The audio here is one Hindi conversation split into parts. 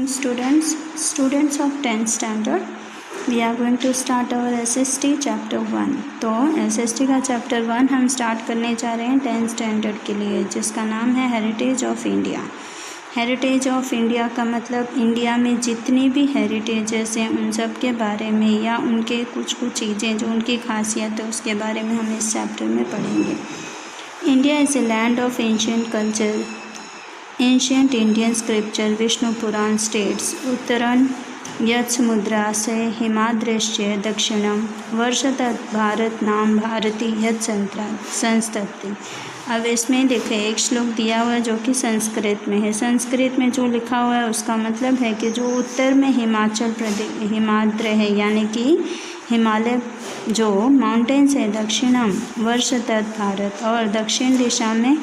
morning students of 10th standard. We are going to start our SST chapter 1. तो SST का चैप्टर 1 हम स्टार्ट करने जा रहे हैं 10th स्टैंडर्ड के लिए, जिसका नाम है heritage of India. Heritage of India का मतलब इंडिया में जितनी भी हेरिटेजेस हैं उन सब के बारे में, या उनके कुछ चीज़ें जो उनकी खासियत है उसके बारे में हम इस चैप्टर में पढ़ेंगे। India is a land of ancient culture. Ancient Indian scripture Vishnu Purana states उत्तरन यत् समुद्रास्य हिमाद्रश्च दक्षिणम वर्षतः भारत नाम भारती यत् संस्तति। अब इसमें देखें एक श्लोक दिया हुआ है जो कि संस्कृत में है। संस्कृत में जो लिखा हुआ है उसका मतलब है कि जो उत्तर में हिमाचल प्रदेश हिमाद्र है, यानी कि हिमालय जो माउंटेन्स है, दक्षिणम वर्षतः भारत, और दक्षिण दिशा में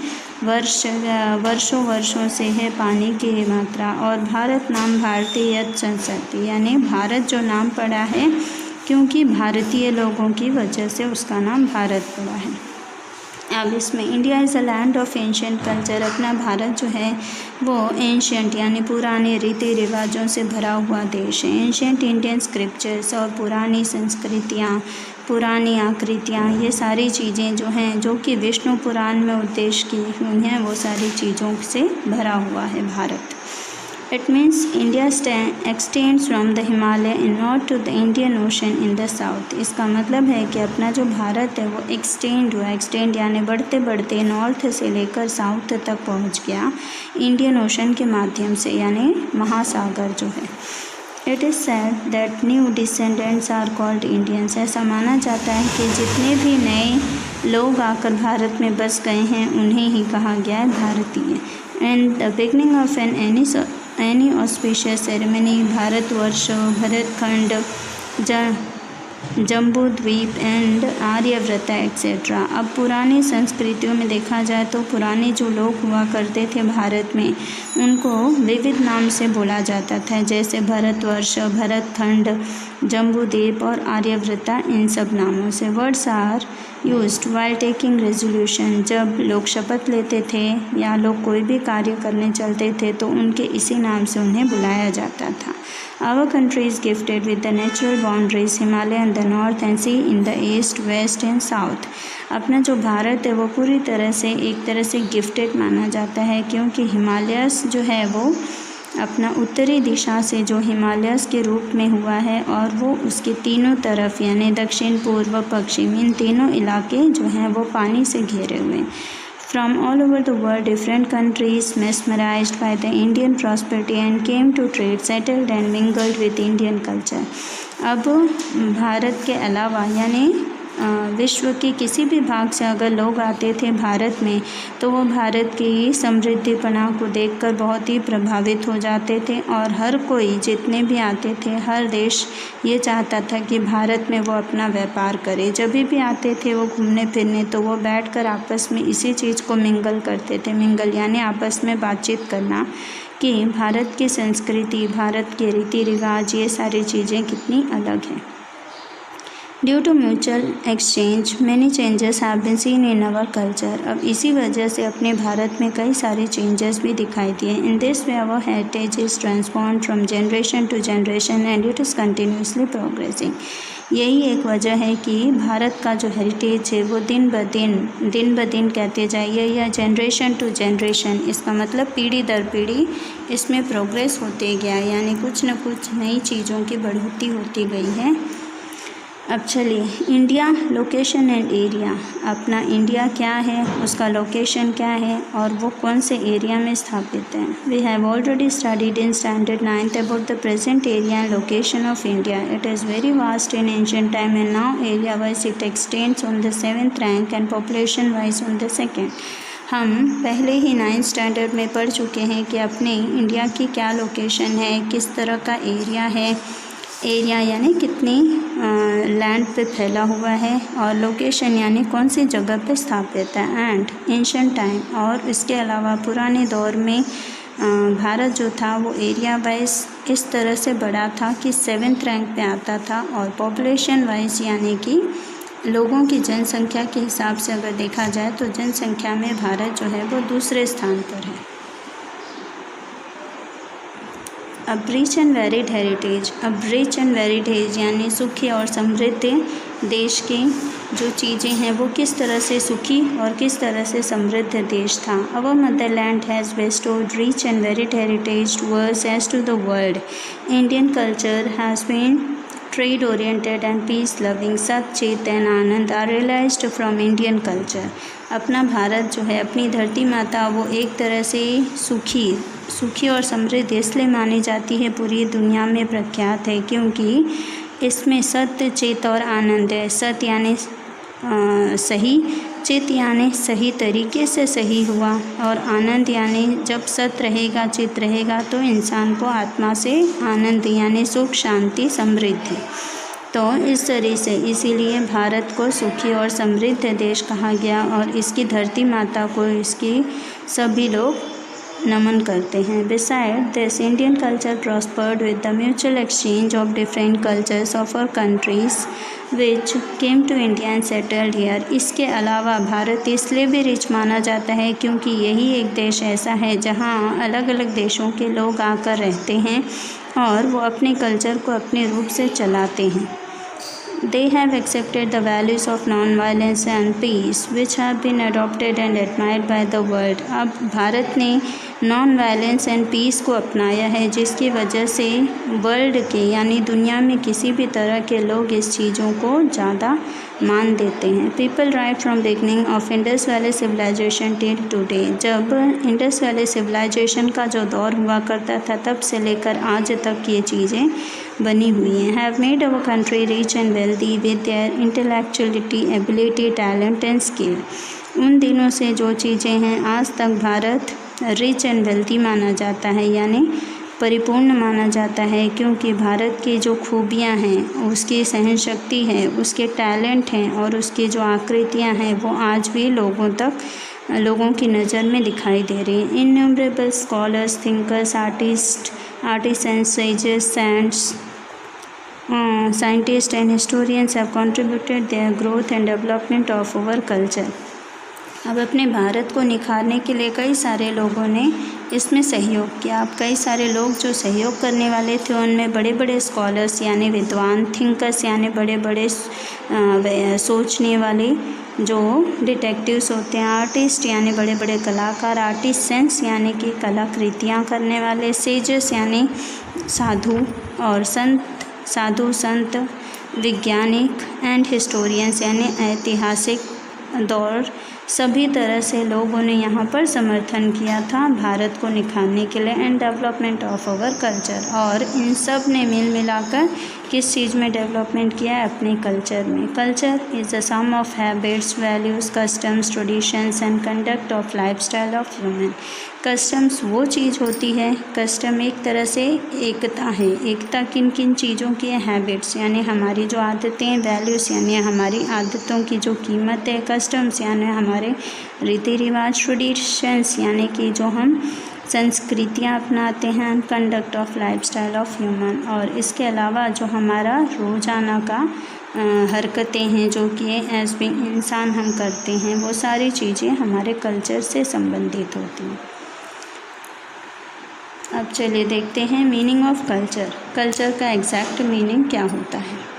वर्षों से है पानी की मात्रा, और भारत नाम भारतीय यत् संस्कृति, यानी भारत जो नाम पड़ा है क्योंकि भारतीय लोगों की वजह से उसका नाम भारत पड़ा है। अब इसमें India is a land of ancient culture, अपना भारत जो है वो एंशियंट यानी पुराने रीति रिवाजों से भरा हुआ देश है। एंशियंट इंडियन स्क्रिप्चर्स और पुरानी संस्कृतियाँ, पुरानी आकृतियाँ, ये सारी चीज़ें जो हैं जो कि विष्णु पुराण में उद्देश्य की हुई हैं, वो सारी चीज़ों से भरा हुआ है Bharat. It means India extends from the Himalaya in north to the Indian Ocean in the south. इसका मतलब है कि अपना जो भारत है वो एक्सटेंड हुआ, एक्सटेंड यानी बढ़ते बढ़ते नॉर्थ से लेकर साउथ तक पहुंच गया इंडियन ओशन के माध्यम से, यानी महासागर जो है। It is said that new descendants are called Indians. ऐसा माना जाता है कि जितने भी नए लोग आकर भारत में बस गए हैं उन्हें ही कहा गया है भारतीय। And the beginning of any auspicious ceremony, Bharatvarsha, Bharatkhand, Jambudweep and Aryavrata etcetera. अब पुरानी संस्कृतियों में देखा जाए तो पुराने जो लोग हुआ करते थे भारत में उनको विविध नाम से बोला जाता था, जैसे भरतवर्ष, भरतखंड, जम्बूद्वीप और आर्यव्रता, इन सब नामों से। Words are used while taking resolution, जब लोग शपथ लेते थे या लोग कोई भी कार्य करने चलते थे तो उनके इसी नाम से उन्हें बुलाया जाता था। Our country is gifted with the natural boundaries, Himalaya in the north and sea in the east, west and south. अपना जो भारत है वो पूरी तरह से एक तरह से गिफ्टेड माना जाता है, क्योंकि हिमालयस जो है वो अपना उत्तरी दिशा से जो हिमालयस के रूप में हुआ है, और वो उसके तीनों तरफ यानी दक्षिण, पूर्व, पश्चिम, इन तीनों इलाके जो हैं वो पानी से घिरे हुए हैं। From all over the world, different countries mesmerized by the Indian prosperity and came to trade, settled and mingled with Indian culture. अब भारत के अलावा यानी विश्व के किसी भी भाग से अगर लोग आते थे भारत में तो वो भारत की समृद्धिपना को देखकर बहुत ही प्रभावित हो जाते थे, और हर कोई जितने भी आते थे, हर देश ये चाहता था कि भारत में वो अपना व्यापार करे। जब भी आते थे वो घूमने फिरने तो वो बैठकर आपस में इसी चीज़ को मिंगल करते थे। मिंगल यानी आपस में बातचीत करना कि भारत की संस्कृति, भारत के रीति रिवाज, ये सारी चीज़ें कितनी अलग हैं। Due to mutual exchange many changes have been seen in our culture. अब इसी वजह से अपने भारत में कई सारे चेंजेस भी दिखाई दिए। In this way our heritage is transform from generation to generation and it is continuously progressing. यही एक वजह है कि भारत का जो हेरिटेज है वो दिन ब दिन कहते जाइए, या जनरेशन टू जनरेशन, इसका मतलब पीढ़ी दर पीढ़ी इसमें प्रोग्रेस होते गया, यानी कुछ न कुछ नई चीज़ों की बढ़ोतरी होती गई है। अब चलिए इंडिया लोकेशन एंड एरिया। अपना इंडिया क्या है, उसका लोकेशन क्या है, और वो कौन से एरिया में स्थापित है। We have already studied in standard 9th about the present area and location of India. It is very vast in ancient time and now area wise it extends on the 7th rank and population wise on the 2nd। हम पहले ही 9th स्टैंडर्ड में पढ़ चुके हैं कि अपने इंडिया की क्या लोकेशन है, किस तरह का एरिया है। एरिया यानी कितनी लैंड पे फैला हुआ है, और लोकेशन यानी कौन सी जगह पे स्थापित है। एंड एंशिएंट टाइम, और इसके अलावा पुराने दौर में भारत जो था वो एरिया वाइज इस तरह से बड़ा था कि 7th रैंक पे आता था, और पॉपुलेशन वाइज यानी कि लोगों की जनसंख्या के हिसाब से अगर देखा जाए तो जनसंख्या में भारत जो है वो दूसरे स्थान पर है। अब रिच एंड वेरिड हेरिटेज। अब रिच एंड वेरिड हेरिटेज यानी सुखी और समृद्ध देश की जो चीज़ें हैं वो किस तरह से सुखी और किस तरह से समृद्ध देश था। Our motherland has bestowed rich and varied heritage to us as to the world. Indian culture has been trade oriented and peace loving। Sat chit and anand are realized from Indian culture। अपना भारत जो है, अपनी धरती माता, वो एक तरह से सुखी और समृद्ध इसलिए मानी जाती है, पूरी दुनिया में प्रख्यात है क्योंकि इसमें सत्य, चित और आनंद है। सत्य यानी सही, चित यानी सही तरीके से सही हुआ, और आनंद यानी जब सत्य रहेगा, चित रहेगा तो इंसान को आत्मा से आनंद यानी सुख, शांति, समृद्धि। तो इस तरह से इसीलिए भारत को सुखी और समृद्ध देश कहा गया और इसकी धरती माता को इसकी सभी लोग नमन करते हैं। Beside this Indian culture prospered with the mutual exchange of different cultures of our countries which came to India and settled here. इसके अलावा भारत इसलिए भी रिच माना जाता है क्योंकि यही एक देश ऐसा है जहाँ अलग अलग देशों के लोग आकर रहते हैं और वो अपने कल्चर को अपने रूप से चलाते हैं। They have accepted the values of non-violence and peace which have been adopted and admired by the world। अब भारत ने नॉन वायलेंस एंड पीस को अपनाया है जिसकी वजह से वर्ल्ड के यानी दुनिया में किसी भी तरह के लोग इस चीज़ों को ज़्यादा मान देते हैं। People right from beginning of Indus Valley civilization till today. जब इंडस वैली सिविलाइजेशन का जो दौर हुआ करता था तब से लेकर आज तक ये चीज़ें बनी हुई हैं। Have made our country rich and wealthy with their intellectuality, ability, talent and skill. उन दिनों से जो चीज़ें हैं आज तक भारत रिच एंड वेल्दी माना जाता है यानी परिपूर्ण माना जाता है क्योंकि भारत की जो खूबियाँ हैं, उसकी सहन शक्ति है, उसके टैलेंट हैं और उसकी जो आकृतियाँ हैं वो आज भी लोगों की नज़र में दिखाई दे रही हैं। Innumerable scholars, thinkers, artisans, sages, scientists and historians have contributed their growth and development of our culture। अब अपने भारत को निखारने के लिए कई सारे लोगों ने इसमें सहयोग किया। अब कई सारे लोग जो सहयोग करने वाले थे उनमें बड़े बड़े स्कॉलर्स यानी विद्वान, थिंकर्स यानी बड़े बड़े सोचने वाले जो डिटेक्टिव्स होते हैं, आर्टिस्ट यानी बड़े बड़े कलाकार, आर्टिसेंस यानी कि कलाकृतियाँ करने वाले, सेजस यानी साधु संत, वैज्ञानिक एंड हिस्टोरियंस यानी ऐतिहासिक दौर, सभी तरह से लोगों ने यहाँ पर समर्थन किया था भारत को निखारने के लिए and development of our culture. और इन सब ने मिल मिलाकर किस चीज़ में डेवलपमेंट किया है? अपने कल्चर में। Culture is the sum of habits, values, customs, traditions and conduct of lifestyle of human. Customs वो चीज़ होती है, कस्टम एक तरह से एकता है। एकता किन किन चीज़ों की है? हैबिट्स यानी हमारी जो आदतें हैं, वैल्यूज़ यानी हमारी आदतों की जो कीमत है, कस्टम्स यानी हमारे रीति रिवाज, ट्रेडिशंस यानी कि जो हम संस्कृतियाँ अपनाते हैं, conduct of lifestyle of human. और इसके अलावा जो हमारा रोज़ाना का हरकतें हैं जो कि एज बी इंसान हम करते हैं, वो सारी चीज़ें हमारे कल्चर से संबंधित होती हैं। अब चलिए देखते हैं मीनिंग ऑफ कल्चर। कल्चर का एग्जैक्ट मीनिंग क्या होता है?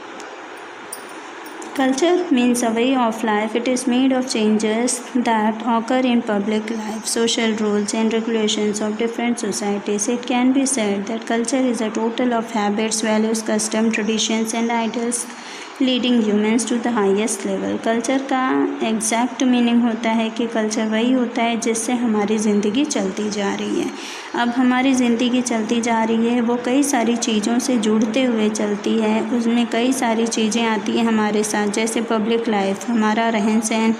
Culture means a way of life. It is made of changes that occur in public life, social rules and regulations of different societies. It can be said that culture is a total of habits, values, customs, traditions and ideals leading humans to the highest level. Culture का एग्जैक्ट मीनिंग होता है कि कल्चर वही होता है जिससे हमारी ज़िंदगी चलती जा रही है। अब हमारी ज़िंदगी चलती जा रही है, वो कई सारी चीज़ों से जुड़ते हुए चलती है। उसमें कई सारी चीज़ें आती हैं हमारे साथ, जैसे पब्लिक लाइफ, हमारा रहन सहन,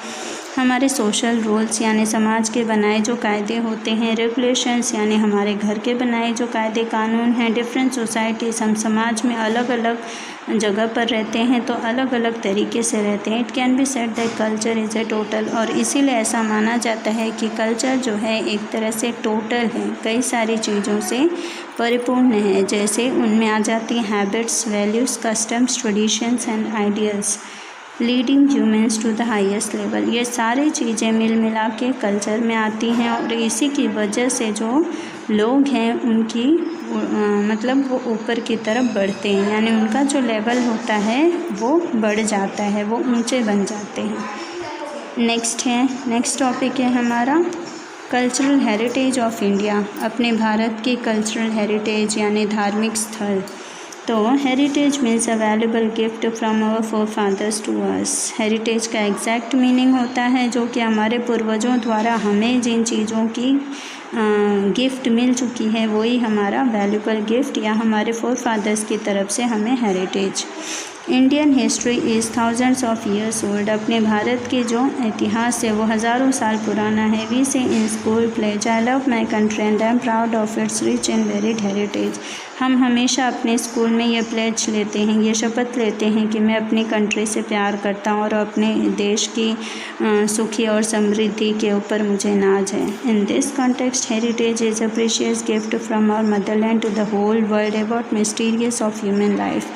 हमारे सोशल रूल्स यानी समाज के बनाए जो कायदे होते हैं, रेगुलेशंस यानी हमारे घर के बनाए जो कायदे कानून हैं, डिफरेंट सोसाइटीज़, हम समाज में अलग अलग जगह पर रहते हैं तो अलग अलग तरीके से रहते हैं। It can be said that culture is a total, और इसीलिए ऐसा माना जाता है कि कल्चर जो है एक तरह से टोटल है, कई सारी चीज़ों से परिपूर्ण है। जैसे उनमें आ जाती हैं habits, values, customs, traditions and ideals leading humans to the highest level. ये सारी चीज़ें मिल मिला के कल्चर में आती हैं और इसी की वजह से जो लोग हैं उनकी मतलब वो ऊपर की तरफ बढ़ते हैं, यानी उनका जो लेवल होता है वो बढ़ जाता है, वो ऊंचे बन जाते हैं। नेक्स्ट टॉपिक है हमारा कल्चरल हेरिटेज ऑफ इंडिया। अपने भारत की कल्चरल हेरिटेज यानी धार्मिक स्थल। तो heritage means a valuable gift from our forefathers to us. Heritage का एग्जैक्ट मीनिंग होता है जो कि हमारे पूर्वजों द्वारा हमें जिन चीज़ों की गिफ्ट मिल चुकी है वही हमारा वैल्यूबल गिफ्ट या हमारे फोर फादर्स की तरफ से हमें heritage. Indian history is thousands of years old. अपने भारत के जो इतिहास है वो हज़ारों साल पुराना है। We say in school pledge I love my country and I am proud of its rich and varied heritage. हम हमेशा अपने स्कूल में ये प्लेज लेते हैं, ये शपथ लेते हैं कि मैं अपनी कंट्री से प्यार करता हूँ और अपने देश की सुखी और समृद्धि के ऊपर मुझे नाज है। In this context heritage is a precious gift from our motherland to the whole world about mysterious of human life.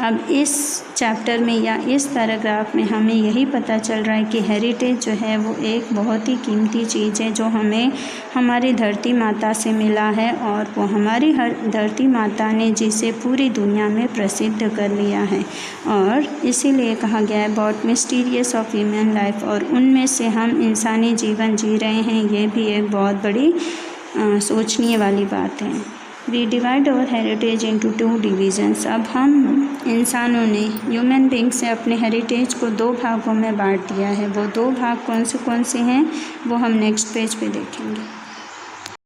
अब इस चैप्टर में या इस पैराग्राफ में हमें यही पता चल रहा है कि हेरिटेज जो है वो एक बहुत ही कीमती चीज़ है जो हमें हमारी धरती माता से मिला है और वो हमारी हर धरती माता ने जिसे पूरी दुनिया में प्रसिद्ध कर लिया है और इसीलिए कहा गया है about mysterious of human life, और उनमें से हम इंसानी जीवन जी रहे हैं। ये भी एक बहुत बड़ी सोचनीय वाली बात है। We divide our heritage into 2 divisions. अब हम इंसानों ने ह्यूमन बींग्स ने अपने हेरिटेज को 2 भागों में बांट दिया है। वो 2 भाग कौन से हैं वो हम नेक्स्ट पेज पे देखेंगे।